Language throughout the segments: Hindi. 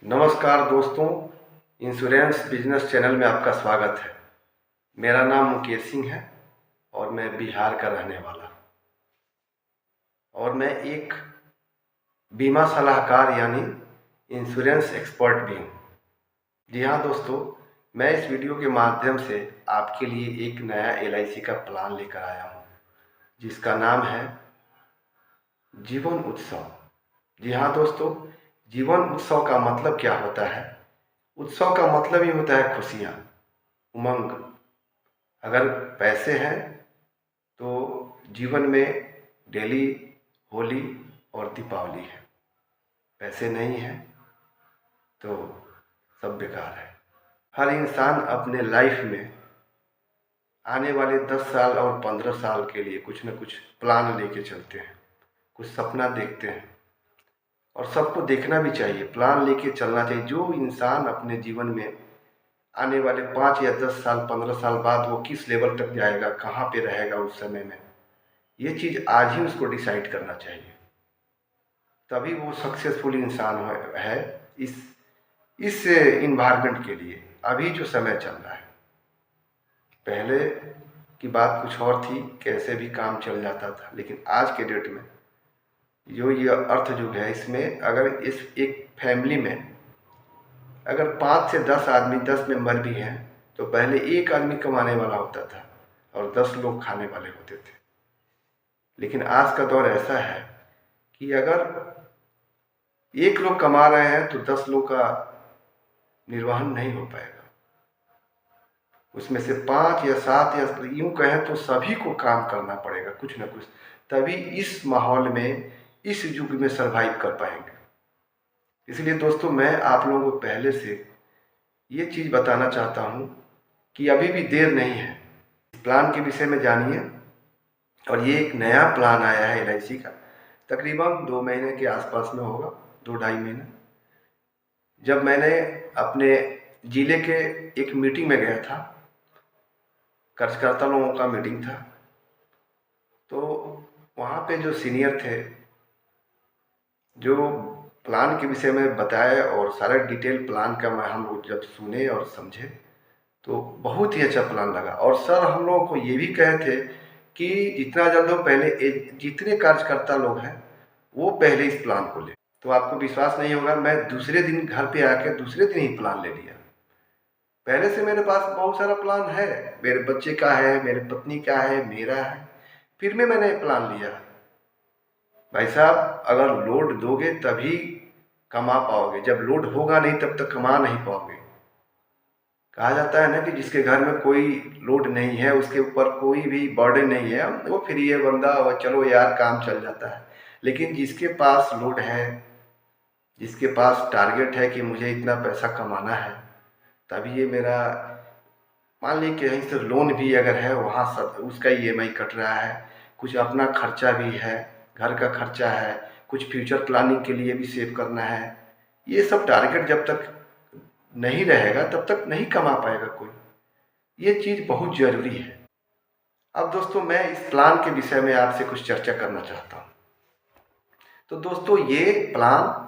नमस्कार दोस्तों, इंश्योरेंस बिजनेस चैनल में आपका स्वागत है। मेरा नाम मुकेश सिंह है और मैं बिहार का रहने वाला और मैं एक बीमा सलाहकार यानी इंश्योरेंस एक्सपर्ट भी हूँ। जी हाँ दोस्तों, मैं इस वीडियो के माध्यम से आपके लिए एक नया LIC का प्लान लेकर आया हूँ जिसका नाम है जीवन उत्सव। जी हाँ दोस्तों, जीवन उत्सव का मतलब क्या होता है? उत्सव का मतलब ही होता है खुशियाँ, उमंग। अगर पैसे हैं तो जीवन में डेली होली और दीपावली है, पैसे नहीं हैं तो सब बेकार है। हर इंसान अपने लाइफ में आने वाले 10 साल और 15 साल के लिए कुछ न कुछ प्लान लेके चलते हैं, कुछ सपना देखते हैं और सबको देखना भी चाहिए, प्लान लेके चलना चाहिए। जो इंसान अपने जीवन में आने वाले 5 या 10 साल 15 साल बाद वो किस लेवल तक जाएगा, कहाँ पे रहेगा उस समय में, ये चीज़ आज ही उसको डिसाइड करना चाहिए, तभी वो सक्सेसफुल इंसान है इस इन्वायरमेंट के लिए। अभी जो समय चल रहा है, पहले की बात कुछ और थी, कैसे भी काम चल जाता था, लेकिन आज के डेट में जो ये अर्थ युग है, इसमें अगर इस एक फैमिली में अगर 5 से 10 आदमी 10 मेंबर भी हैं तो पहले एक आदमी कमाने वाला होता था और 10 लोग खाने वाले होते थे। लेकिन आज का दौर ऐसा है कि अगर एक लोग कमा रहे हैं तो 10 लोग का निर्वहन नहीं हो पाएगा। उसमें से 5 या 7 या यूँ कहें तो सभी को काम करना पड़ेगा कुछ ना कुछ, तभी इस माहौल में इस युग में सरवाइव कर पाएंगे। इसलिए दोस्तों, मैं आप लोगों को पहले से ये चीज़ बताना चाहता हूँ कि अभी भी देर नहीं है। इस प्लान के विषय में जानिए। और ये एक नया प्लान आया है LIC का, तकरीबन 2 महीने के आसपास में होगा, 2-2.5 महीने। जब मैंने अपने ज़िले के एक मीटिंग में गया था, कार्यकर्ता लोगों का मीटिंग था, तो वहाँ पे जो सीनियर थे, जो प्लान के विषय में बताए और सारा डिटेल प्लान का हम लोग जब सुने और समझे तो बहुत ही अच्छा प्लान लगा। और सर हम लोगों को ये भी कहे थे कि जितना जल्द हो पहले जितने कार्यकर्ता लोग हैं वो पहले इस प्लान को ले। तो आपको विश्वास नहीं होगा, मैं दूसरे दिन घर पे आके दूसरे दिन ही प्लान ले लिया। पहले से मेरे पास बहुत सारा प्लान है, मेरे बच्चे का है, मेरे पत्नी का है, मेरा है, फिर भी मैंने प्लान लिया। भाई साहब, अगर लोड दोगे तभी कमा पाओगे, जब लोड होगा नहीं तब तक कमा नहीं पाओगे। कहा जाता है ना कि जिसके घर में कोई लोड नहीं है, उसके ऊपर कोई भी बर्डन नहीं है, वो फ्री है बंदा, और चलो यार काम चल जाता है। लेकिन जिसके पास लोड है, जिसके पास टारगेट है कि मुझे इतना पैसा कमाना है, तभी ये मेरा, मान ली कहीं से लोन भी अगर है वहाँ सब उसका EMI कट रहा है, कुछ अपना खर्चा भी है, घर का खर्चा है, कुछ फ्यूचर प्लानिंग के लिए भी सेव करना है। ये सब टारगेट जब तक नहीं रहेगा तब तक नहीं कमा पाएगा कोई। ये चीज़ बहुत ज़रूरी है। अब दोस्तों, मैं इस प्लान के विषय में आपसे कुछ चर्चा करना चाहता हूँ। तो दोस्तों, ये प्लान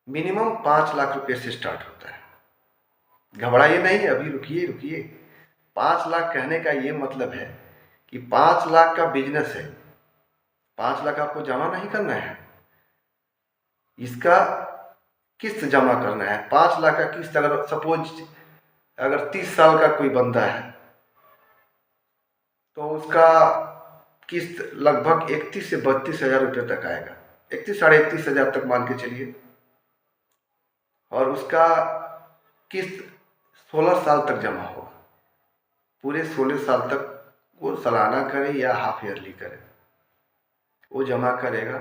मिनिमम 5 लाख रुपए से स्टार्ट होता है। घबराइए नहीं, अभी रुकिए रुकिए। 5 लाख कहने का ये मतलब है कि 5 लाख का बिजनेस है, 5 लाख आपको जमा नहीं करना है, इसका किस्त जमा करना है। 5 लाख का किस्त अगर सपोज अगर 30 साल का कोई बंदा है तो उसका किस्त लगभग 31 से 32 हज़ार रुपये तक आएगा, 31 साढ़े 31 हज़ार तक मान के चलिए। और उसका किस्त 16 साल तक जमा होगा। पूरे 16 साल तक वो सालाना करे या हाफ ईयरली करे, वो जमा करेगा।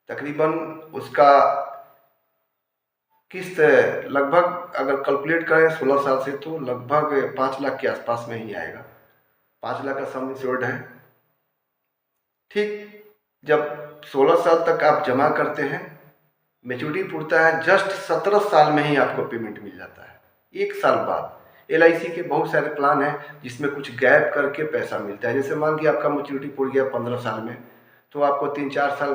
तकरीबन उसका किस्त लगभग अगर कैलकुलेट करें 16 साल से तो लगभग 5 लाख के आसपास में ही आएगा। 5 लाख का सम इंश्योर्ड है। ठीक जब 16 साल तक आप जमा करते हैं, मैच्योरिटी पूछता है, जस्ट 17 साल में ही आपको पेमेंट मिल जाता है। 1 साल बाद LIC के बहुत सारे प्लान हैं जिसमें कुछ गैप करके पैसा मिलता है। जैसे मान लीजिए आपका मैच्योरिटी पूछ गया 15 साल में, तो आपको 3-4 साल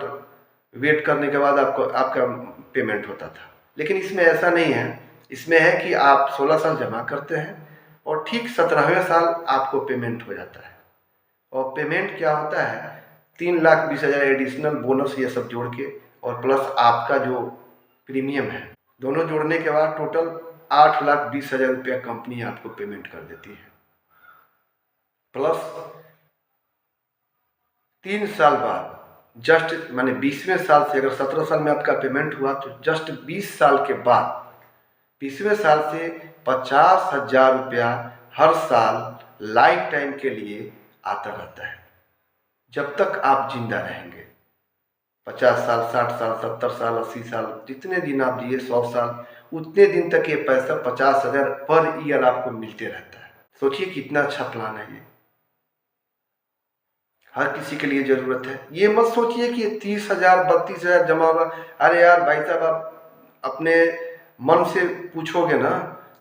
वेट करने के बाद आपको आपका पेमेंट होता था। लेकिन इसमें ऐसा नहीं है। इसमें है कि आप 16 साल जमा करते हैं और ठीक 17वें साल आपको पेमेंट हो जाता है। और पेमेंट क्या होता है, 3,20,000 एडिशनल बोनस ये सब जोड़ के और प्लस आपका जो प्रीमियम है, दोनों जोड़ने के बाद टोटल 8,20,000 रुपया कंपनी आपको पेमेंट कर देती है। प्लस 3 साल बाद जस्ट माने 20वें साल से, अगर 17 साल में आपका पेमेंट हुआ तो जस्ट 20 साल के बाद 20वें साल से 50,000 रुपया हर साल लाइफ टाइम के लिए आता रहता है, जब तक आप जिंदा रहेंगे। 50 साल, 60 साल, 70 साल, 80 साल, जितने दिन आप जिए, 100 साल, उतने दिन तक ये पैसा 50,000 पर ईयर आपको मिलते रहता है। सोचिए कितना अच्छा प्लान है ये, हर किसी के लिए ज़रूरत है। ये मत सोचिए कि 30,000 32,000 जमा होगा। अरे यार भाई साहब, आप अपने मन से पूछोगे ना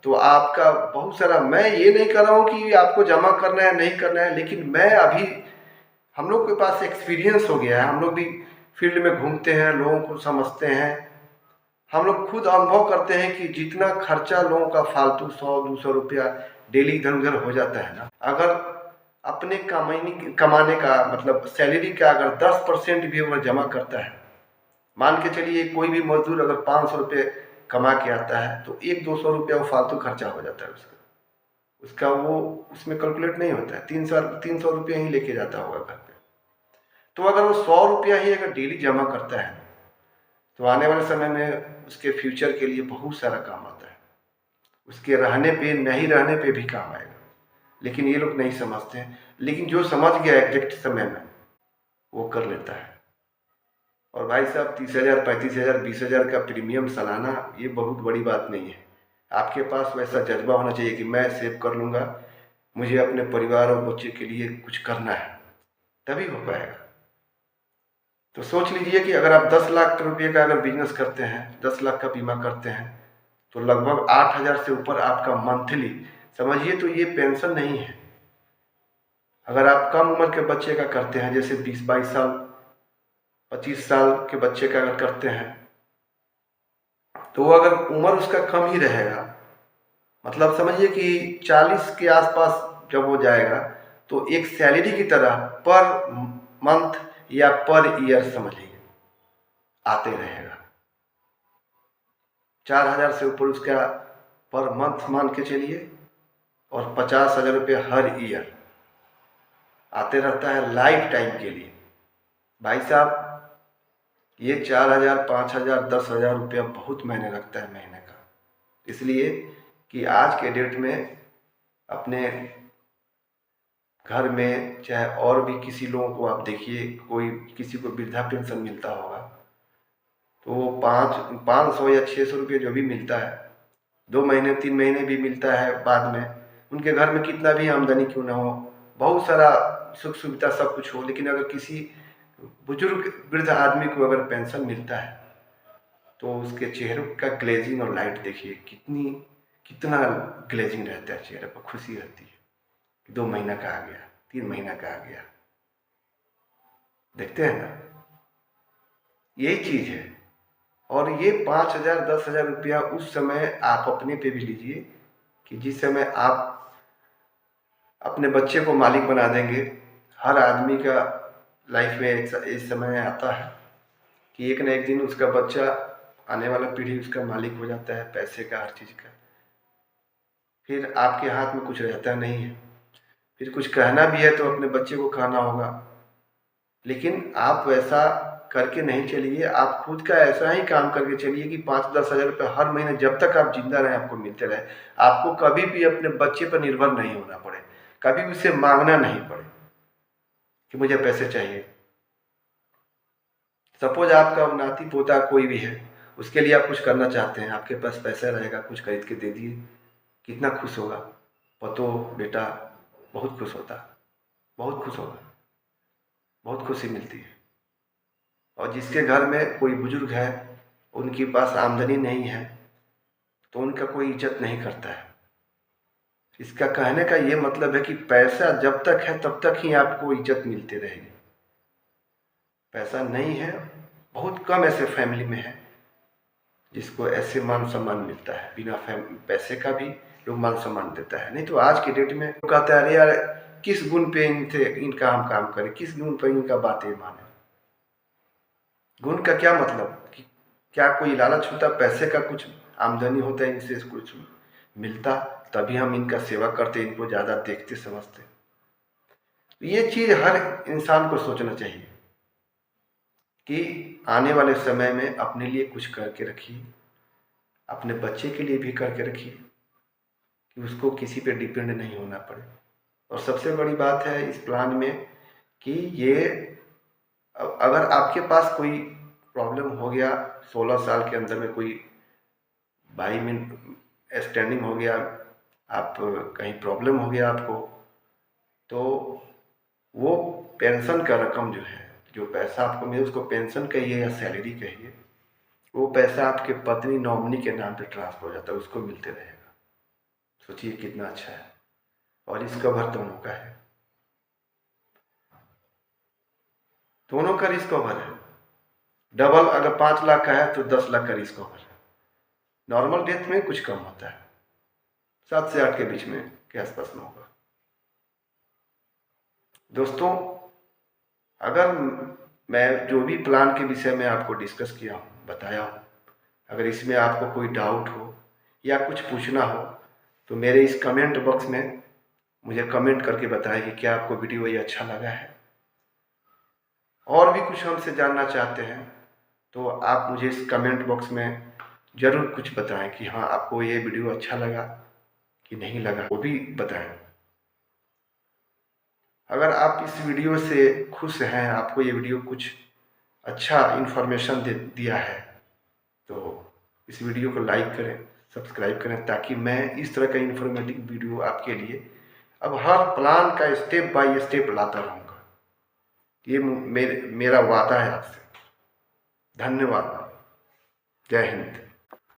तो आपका बहुत सारा, मैं ये नहीं कर रहा हूँ कि आपको जमा करना है नहीं करना है, लेकिन मैं अभी, हम लोग के पास एक्सपीरियंस हो गया है, हम लोग भी फील्ड में घूमते हैं, लोगों को समझते हैं, हम लोग खुद अनुभव करते हैं कि जितना खर्चा लोगों का फालतू 100-200 रुपया डेली इधर उधर हो जाता है ना, अगर अपने कमाने का मतलब सैलरी का अगर 10% भी अगर जमा करता है, मान के चलिए कोई भी मजदूर अगर 500 रुपये कमा के आता है तो 100-200 रुपया वो फालतू खर्चा हो जाता है उसका वो उसमें कैलकुलेट नहीं होता है। 300 रुपया ही लेके जाता होगा घर पे। तो अगर वो 100 रुपया ही अगर डेली जमा करता है तो आने वाले समय में उसके फ्यूचर के लिए बहुत सारा काम आता है, उसके रहने पे नहीं रहने पे भी काम आएगा। लेकिन ये लोग नहीं समझते हैं, लेकिन जो समझ गया एग्जैक्ट समय में वो कर लेता है। और भाई साहब 30,000, 35,000, 20,000 का प्रीमियम सालाना ये बहुत बड़ी बात नहीं है। आपके पास वैसा जज्बा होना चाहिए कि मैं सेव कर लूँगा, मुझे अपने परिवार और बच्चे के लिए कुछ करना है, तभी हो पाएगा। तो सोच लीजिए कि अगर आप 10 लाख रुपये का अगर बिजनेस करते हैं, 10 लाख का बीमा करते हैं, तो लगभग 8,000 से ऊपर आपका मंथली, समझिए तो ये पेंशन नहीं है। अगर आप कम उम्र के बच्चे का करते हैं, जैसे 20-22 साल, 25 साल के बच्चे का अगर करते हैं, तो वो अगर उम्र उसका कम ही रहेगा, मतलब समझिए कि 40 के आसपास जब वो जाएगा तो एक सैलरी की तरह पर मंथ या पर ईयर समझिए आते रहेगा। 4,000 से ऊपर उसका पर मंथ मान के चलिए, और 50,000 रुपये हर ईयर आते रहता है लाइफ टाइम के लिए। भाई साहब ये 4,000, 5,000, 10,000 रुपया बहुत मायने रखता है महीने का, इसलिए कि आज के डेट में अपने घर में चाहे और भी किसी लोगों को आप देखिए, कोई किसी को वृद्धा पेंशन मिलता होगा तो वो 500 या 600 रुपये जो भी मिलता है, 2 महीने 3 महीने भी मिलता है बाद में, उनके घर में कितना भी आमदनी क्यों ना हो, बहुत सारा सुख सुविधा सब कुछ हो, लेकिन अगर किसी बुजुर्ग वृद्ध आदमी को अगर पेंशन मिलता है तो उसके चेहरे का ग्लेजिंग और लाइट देखिए कितना ग्लेजिंग रहता है चेहरे पर, खुशी रहती है कि 2 महीना का आ गया, 3 महीना का आ गया। देखते हैं ना, यही चीज़ है। और ये 5,000, 10,000 रुपया उस समय आप अपने पे भी लीजिए कि जिस समय आप अपने बच्चे को मालिक बना देंगे। हर आदमी का लाइफ में एक समय आता है कि एक न एक दिन उसका बच्चा, आने वाला पीढ़ी उसका मालिक हो जाता है, पैसे का, हर चीज़ का। फिर आपके हाथ में कुछ रहता नहीं है, फिर कुछ कहना भी है तो अपने बच्चे को कहना होगा। लेकिन आप वैसा करके नहीं चलिए, आप खुद का ऐसा ही काम करके चलिए कि 5-10 हज़ार रुपये हर महीने जब तक आप जिंदा रहें आपको मिलते रहे। आपको कभी भी अपने बच्चे पर निर्भर नहीं होना पड़े, कभी उसे मांगना नहीं पड़े कि मुझे पैसे चाहिए। सपोज आपका नाती पोता कोई भी है, उसके लिए आप कुछ करना चाहते हैं, आपके पास पैसा रहेगा, कुछ खरीद के दे दिए, कितना खुश होगा। पतो बेटा बहुत खुश होता, बहुत खुश होगा, बहुत खुशी मिलती है। और जिसके घर में कोई बुजुर्ग है, उनके पास आमदनी नहीं है, तो उनका कोई इज्जत नहीं करता है। इसका कहने का ये मतलब है कि पैसा जब तक है तब तक ही आपको इज्जत मिलती रहेगी। पैसा नहीं है, बहुत कम ऐसे फैमिली में है जिसको ऐसे मान सम्मान मिलता है, बिना पैसे का भी लोग मान सम्मान देता है। नहीं तो आज के डेट में लोग कहते हैं अरे यार किस गुण पे इनका हम काम करें, किस गुण पे इनका बातें माने। गुण का क्या मतलब कि क्या कोई लालच होता, पैसे का कुछ आमदनी होता है, इनसे कुछ मिलता तभी हम इनका सेवा करते, इनको ज़्यादा देखते समझते। ये चीज़ हर इंसान को सोचना चाहिए कि आने वाले समय में अपने लिए कुछ करके रखिए, अपने बच्चे के लिए भी करके रखिए कि उसको किसी पे डिपेंड नहीं होना पड़े। और सबसे बड़ी बात है इस प्लान में कि ये अगर आपके पास कोई प्रॉब्लम हो गया, 16 साल के अंदर में कोई बाई मिनट स्टैंडिंग हो गया, आप कहीं प्रॉब्लम हो गया आपको, तो वो पेंशन का रकम जो है, जो पैसा आपको मिले उसको पेंशन कहिए या सैलरी कहिए, वो पैसा आपके पत्नी नॉमिनी के नाम पे ट्रांसफर हो जाता है, उसको मिलते रहेगा। सोचिए कितना अच्छा है। और इसका भर दोनों का है, दोनों का रिस्क कवर है। डबल अगर 5 लाख का है तो 10 लाख का रिस्क कवर है। नॉर्मल डेथ में कुछ कम होता है, 7 से 8 के बीच में के आसपास में होगा। दोस्तों, अगर मैं जो भी प्लान के विषय में आपको डिस्कस किया हूँ, बताया हूँ, अगर इसमें आपको कोई डाउट हो या कुछ पूछना हो तो मेरे इस कमेंट बॉक्स में मुझे कमेंट करके बताएं कि क्या आपको वीडियो ये अच्छा लगा है। और भी कुछ हमसे जानना चाहते हैं तो आप मुझे इस कमेंट बॉक्स में ज़रूर कुछ बताएं कि हाँ आपको ये वीडियो अच्छा लगा कि नहीं लगा, वो भी बताएं। अगर आप इस वीडियो से खुश हैं, आपको ये वीडियो कुछ अच्छा इन्फॉर्मेशन दिया है तो इस वीडियो को लाइक करें, सब्सक्राइब करें, ताकि मैं इस तरह का इन्फॉर्मेटिव वीडियो आपके लिए अब हर प्लान का स्टेप बाय स्टेप लाता रहूँगा। ये मेरा वादा है आपसे। धन्यवाद। जय हिंद।